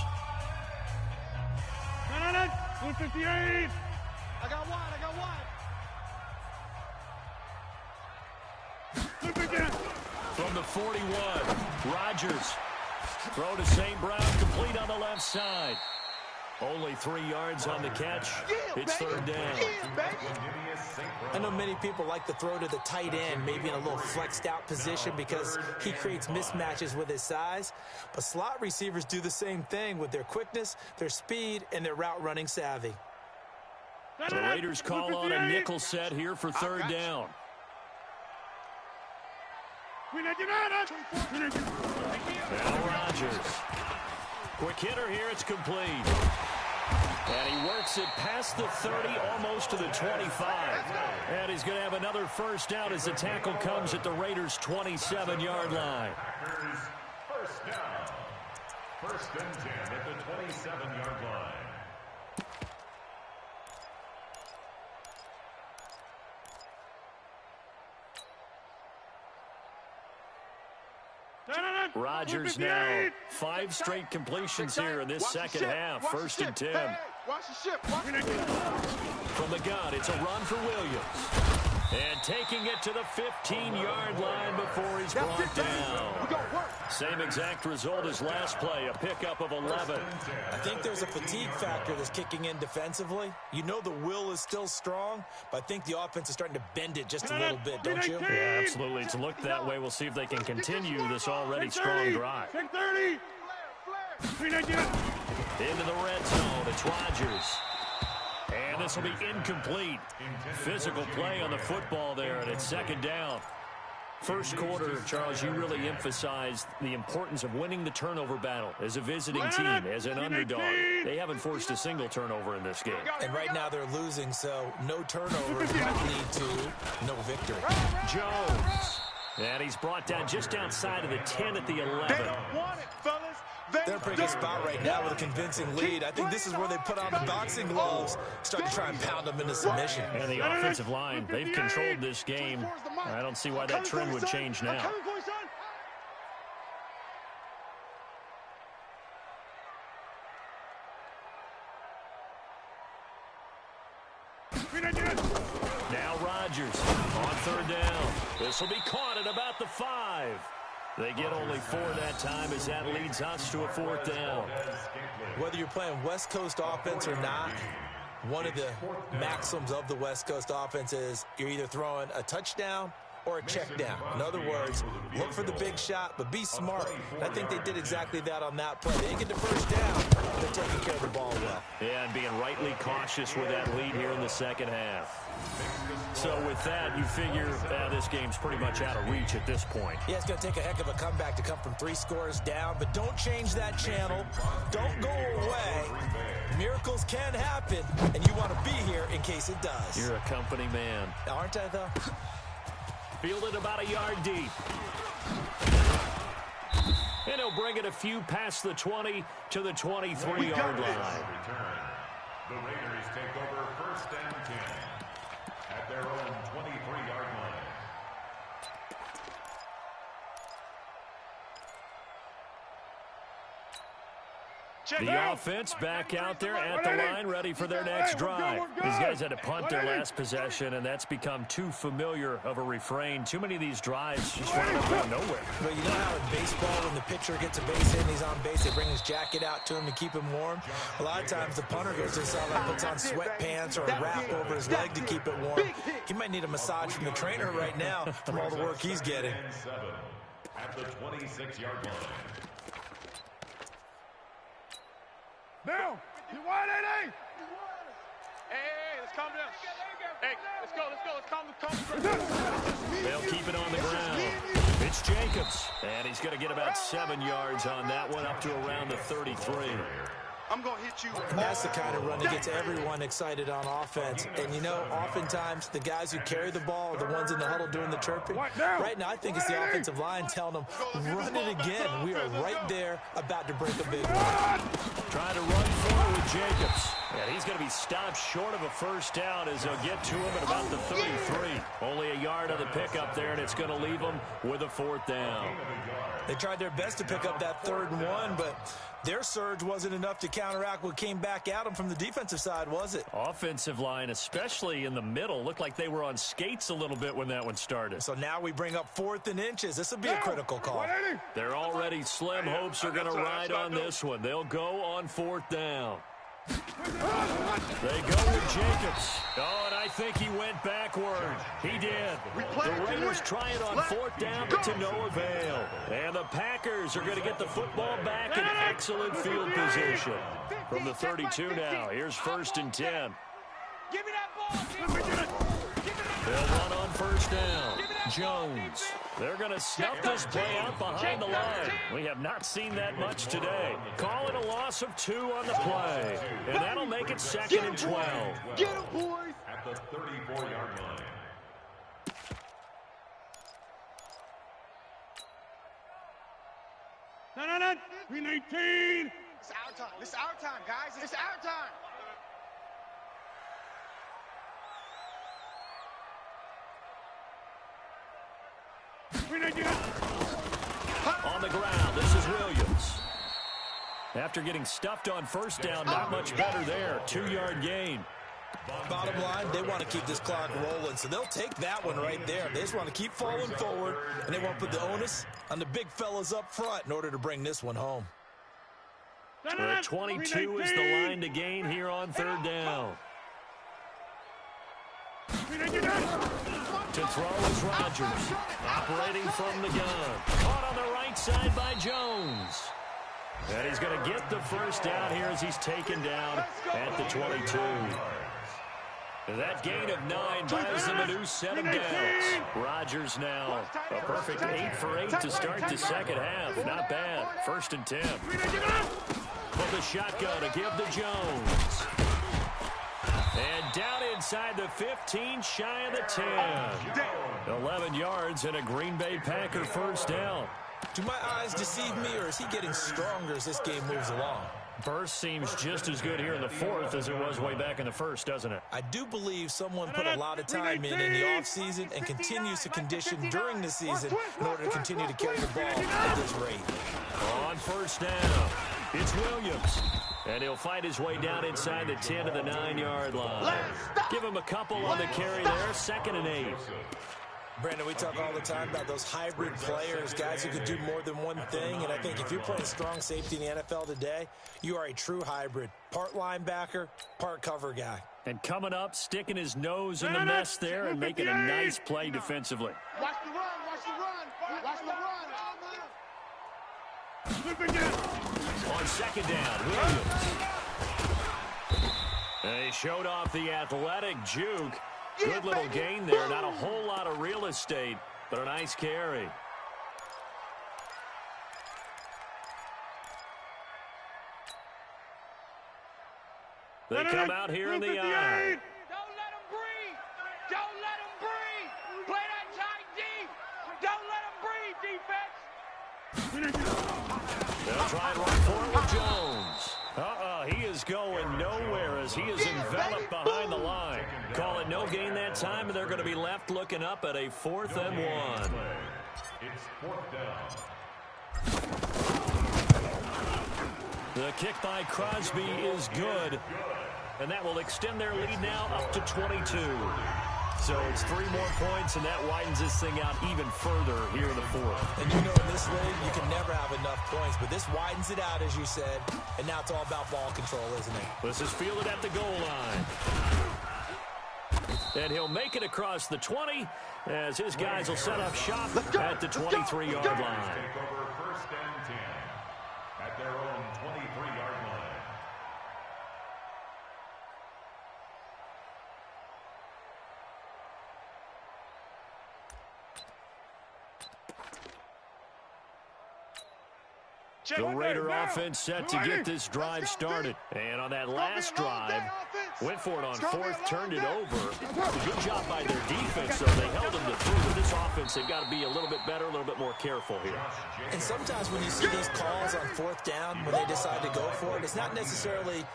158. I got one. From the 41, Rodgers. Throw to St. Brown, complete on the left side. Only 3 yards on the catch. It's 3rd down. I know many people like to throw to the tight end, maybe in a little flexed out position because he creates mismatches with his size. But slot receivers do the same thing with their quickness, their speed, and their route running savvy. The Raiders call on a nickel set here for 3rd down. Now Rodgers. Quick hitter here, it's complete. And he works it past the 30, almost to the 25. And he's going to have another first down as the tackle comes at the Raiders' 27-yard line. First down. 1st and 10 at the 27-yard line. Rodgers now 5 straight completions here in this 2nd half. 1st and 10. Watch the ship. From the gun, it's a run for Williams. And taking it to the 15-yard line before he's brought down. Same exact result as last play, a pickup of 11. I think there's a fatigue factor that's kicking in defensively. You know the will is still strong, but I think the offense is starting to bend it just a little bit, don't you? Yeah, absolutely. It's looked that way. We'll see if they can continue this already strong drive. 30. Into the red zone, it's Rodgers. And this will be incomplete. Physical play on the football there, and it's 2nd down. First quarter, Charles, you really emphasized the importance of winning the turnover battle as a visiting team, as an underdog. They haven't forced a single turnover in this game. And right now they're losing, so no turnovers might lead to no victory. Jones. And he's brought down just outside of the 10 at the 11. They don't want it, fellas. They're in a pretty good spot right now with a convincing lead. I think this is where they put on the boxing gloves, start to try and pound them into submission. And the offensive line, they've controlled this game. I don't see why that trend would change now. Now Rodgers on third down. This will be caught at about the 5. They get only 4 that time as that leads us to a 4th down. Whether you're playing West Coast offense or not, one of the maxims of the West Coast offense is you're either throwing a touchdown or a check down. In other words, look for the big shot, but be smart. And I think they did exactly that on that play. They didn't get the first down, but they're taking care of the ball well. Yeah, and being rightly cautious with that lead here in the second half. So with that, you figure this game's pretty much out of reach at this point. Yeah, it's going to take a heck of a comeback to come from 3 scores down, but don't change that channel. Don't go away. Miracles can happen, and you want to be here in case it does. You're a company man. Aren't I, though? Fielded about a yard deep. And he'll bring it a few past the 20 to the 23-yard line. The Raiders take over 1st and 10 at their own 23-yard line. The offense back out there at the line, ready for their next drive. These guys had to punt their last possession, and that's become too familiar of a refrain. Too many of these drives just wind up going nowhere. Well, you know how in baseball, when the pitcher gets a base hit and he's on base, they bring his jacket out to him to keep him warm? A lot of times the punter goes to the sideline, puts on sweatpants or a wrap over his leg to keep it warm. He might need a massage from the trainer right now from all the work he's getting. At the 26-yard line. Now, you wide, A. Hey, let's calm down. Hey, let's go. They'll keep it on the ground. It's Jacobs, and he's going to get about 7 yards on that one, up to around the 33. I'm going to hit you. And that's the kind of run that gets everyone excited on offense. And, you know, oftentimes the guys who carry the ball are the ones in the huddle doing the chirping. Right now, I think it's the offensive line telling them, run it again. We are right there about to break a big one. Trying to run forward with Jacobs. And he's going to be stopped short of a first down as they'll get to him at about the 33. Only a yard of the pickup there, and it's going to leave them with a 4th down. They tried their best to pick up that 3rd and 1, but their surge wasn't enough to counteract what came back at them from the defensive side, was it? Offensive line, especially in the middle, looked like they were on skates a little bit when that one started. So now we bring up 4th and inches. This will be a critical call. They're already slim hopes are going to ride on this one. They'll go on 4th down. They go with Jacobs. Oh, and I think he went backward. He did. The Raiders try it on 4th down, but to no avail. And the Packers are going to get the football back in excellent field position. From the 32 now, here's 1st and 10. Give me that ball. They'll run on 1st down. Jones. They're going to snuff this play out behind the line. We have not seen that much today. Call it a loss of 2 on the play. And that'll make it 2nd and 12. Get him, boys. At the 34-yard line. No. 319. It's our time. It's our time, guys. It's our time. On the ground, this is Williams. After getting stuffed on 1st down, not much better there. 2-yard gain. Bottom line, they want to keep this clock rolling, so they'll take that one right there. They just want to keep falling forward, and they want to put the onus on the big fellas up front in order to bring this one home. 22 is the line to gain here on 3rd down. To throw is Rodgers, operating from the gun. Caught on the right side by Jones. And he's going to get the 1st down here as he's taken down at the 22. That gain of 9 buys them a new set of downs. Rodgers now a perfect 8 for 8 to start the second half. Not bad. 1st and 10. From the shotgun to give to Jones. And down inside the 15, shy of the 10. 11 yards and a Green Bay Packer 1st down. Do my eyes deceive me, or is he getting stronger as this game moves along? Burst seems just as good here in the 4th as it was way back in the 1st, doesn't it? I do believe someone put a lot of time in the offseason and continues to condition during the season in order to continue to carry the ball at this rate. On 1st down, it's Williams. And he'll fight his way down inside the 10 to the 9-yard line. Give him a couple on the carry there, 2nd and 8. Brandon, we talk all the time about those hybrid players, guys who could do more than one thing, and I think if you're playing strong safety in the NFL today, you are a true hybrid. Part linebacker, part cover guy. And coming up, sticking his nose in the mess there and making a nice play defensively. Watch the run, watch the run, watch the run. On 2nd down, Williams. They showed off the athletic juke. Good little gain there. Not a whole lot of real estate, but a nice carry. They come out here in the eye. Don't let him breathe. Don't let him breathe. Play that tight deep. Don't let him breathe, defense. They'll try and run for it with Jones. He is going nowhere as he is enveloped behind the line. Call it no gain that time, and they're going to be left looking up at a 4th and 1. It's 4th down. The kick by Crosby is good, and that will extend their lead now up to 22. So it's 3 more points, and that widens this thing out even further here in the 4th. And you know, in this league, you can never have enough points, but this widens it out, as you said, and now it's all about ball control, isn't it? This is fielded at the goal line. And he'll make it across the 20 as his guys will set up shop at the 23-yard line. Take over 1st and 10 at their own 23-yard line. The Raider offense set to get this drive started. And on that last drive, went for it on 4th, turned it over. Good job by their defense, so they held them to 3. With this offense, they've got to be a little bit better, a little bit more careful here. And sometimes when you see these calls on 4th down, when they decide to go for it, it's not necessarily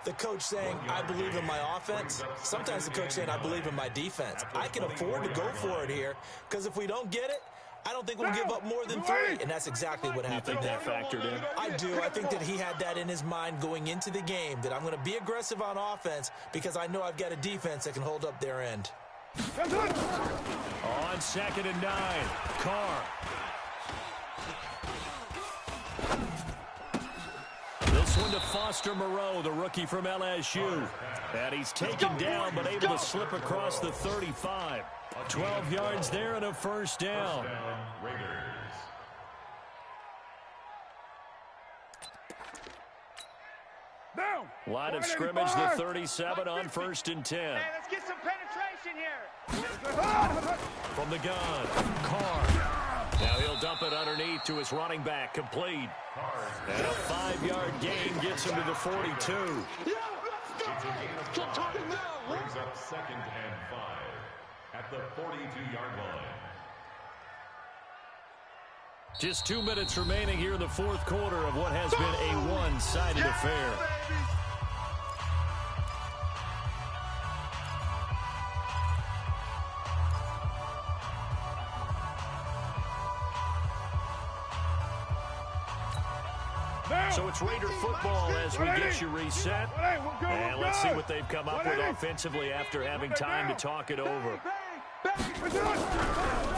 the coach saying, I believe in my offense. Sometimes the coach saying, I believe in my defense. I can afford to go for it here, because if we don't get it, I don't think we'll give up more than 3, and that's exactly what happened there. That factored in? I do. I think that he had that in his mind going into the game, that I'm going to be aggressive on offense because I know I've got a defense that can hold up their end. On 2nd and 9, Carr. This one to Foster Moreau, the rookie from LSU. And he's taken down but able to slip across the 35. 12 yards there and a 1st down. Line of scrimmage, the 37 on 1st and 10. Hey, let's get some penetration here. From the gun, Carr. Now he'll dump it underneath to his running back, complete. And a 5-yard gain gets him to the 42. It's a gain of 5. Brings up 2nd and 5 at the 42-yard line. Just 2 minutes remaining here in the 4th quarter of what has been a one-sided affair. So it's Raider football as we get you reset. And let's see what they've come up with offensively after having time to talk it over.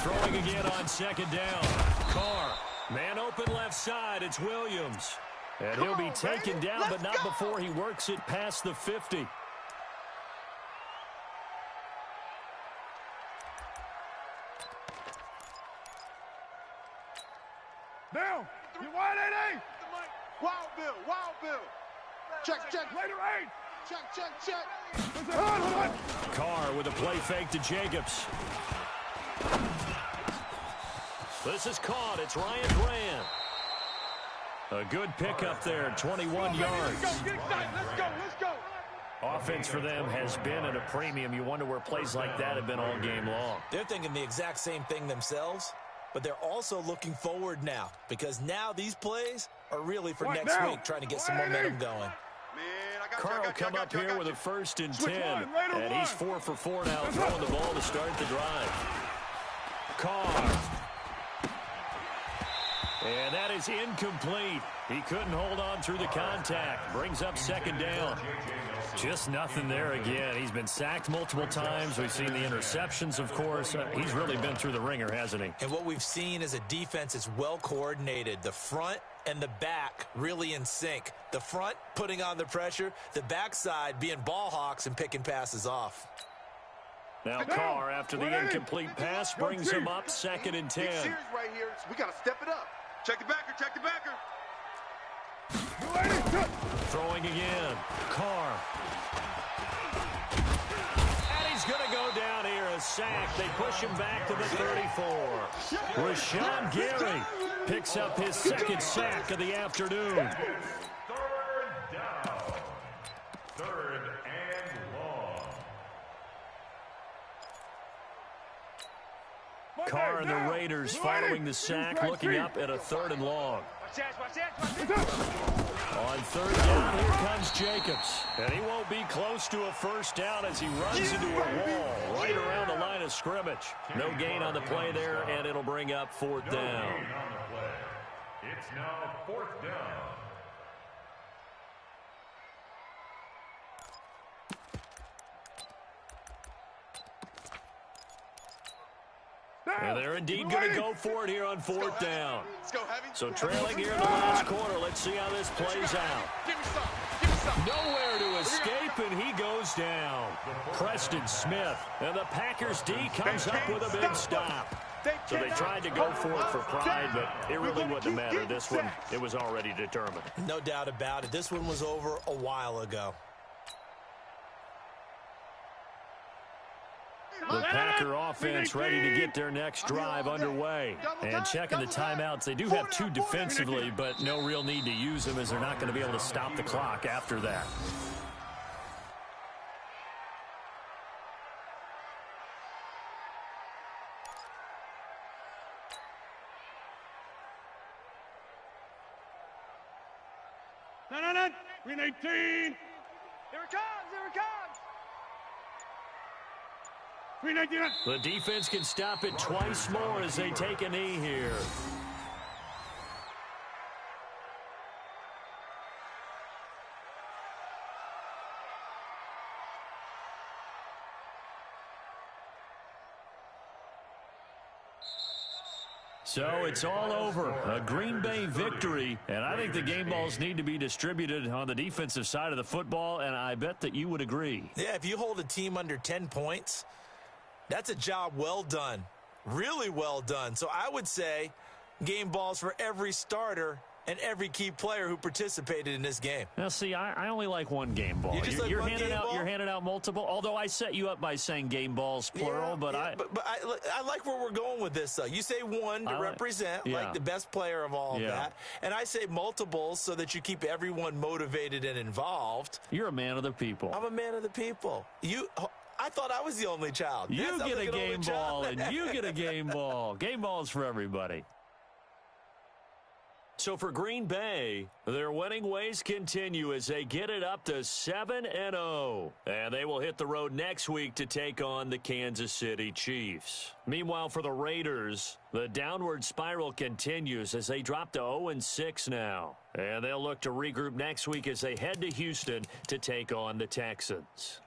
Throwing again on 2nd down. Carr. Man open left side. It's Williams. And he'll be taken down, but not before he works it past the 50. Down. You wide 8-8. Wild Bill. Wild Bill. Check. Later 8. Carr with a play fake to Jacobs. This is caught. It's Ryan Grant. A good pickup there, 21 yards. Let's go. Offense for them has been at a premium. You wonder where plays like that have been all game long. They're thinking the exact same thing themselves, but they're also looking forward now because now these plays are really for next week, trying to get some momentum going. Carr will come up here with a 1st and 10, and he's 4 for 4 now, throwing the ball to start the drive. Carr. And that is incomplete. He couldn't hold on through the contact. Brings up 2nd down. Just nothing there again. He's been sacked multiple times. We've seen the interceptions, of course. He's really been through the ringer, hasn't he? And what we've seen is a defense is well coordinated. The front and the back really in sync. The front putting on the pressure. The backside being ball hawks and picking passes off. Now Carr, after the incomplete pass, brings him up 2nd and 10. Big series right here, so we got to step it up. Check the backer. Throwing again. Carr. And he's going to go down here, a sack. They push him back to the 34. Rashawn Gary picks up his 2nd sack of the afternoon. 3rd down. 3rd and long. Carr and the Raiders following the sack, looking up at a 3rd and long. On 3rd down, here comes Jacobs. And he won't be close to a 1st down as he runs into a wall right around the line of scrimmage. No gain on the play there, and it'll bring up 4th down. It's now 4th down. And they're indeed going to go for it here on 4th down. Let's go, Heavy. So trailing here in the last quarter. Let's see how this plays out. Give me some. Nowhere to escape, and he goes down. Preston Smith. And the Packers D comes up with a big stop. So they tried to go for it for pride, but it really wouldn't have mattered. This one, it was already determined. No doubt about it. This one was over a while ago. The Packer offense ready to get their next drive underway. And checking the timeouts, they do have 2 defensively, but no real need to use them as they're not going to be able to stop the clock after that. No. Green 18. Here it comes. Green 19. The defense can stop it twice more as they take a knee here. So it's all over. A Green Bay victory, and I think the game balls need to be distributed on the defensive side of the football, and I bet that you would agree. Yeah, if you hold a team under 10 points, that's a job well done. Really well done. So I would say game balls for every starter and every key player who participated in this game. Now, see, I only like one game ball. You're handing out multiple, although I set you up by saying game balls, plural. But I like where we're going with this, though. You say one to represent, like the best player of all of that. And I say multiples so that you keep everyone motivated and involved. You're a man of the people. I'm a man of the people. I thought I was the only child. You get a game ball, and you get a game ball. Game balls for everybody. So for Green Bay, their winning ways continue as they get it up to 7-0. And they will hit the road next week to take on the Kansas City Chiefs. Meanwhile, for the Raiders, the downward spiral continues as they drop to 0-6 now. And they'll look to regroup next week as they head to Houston to take on the Texans.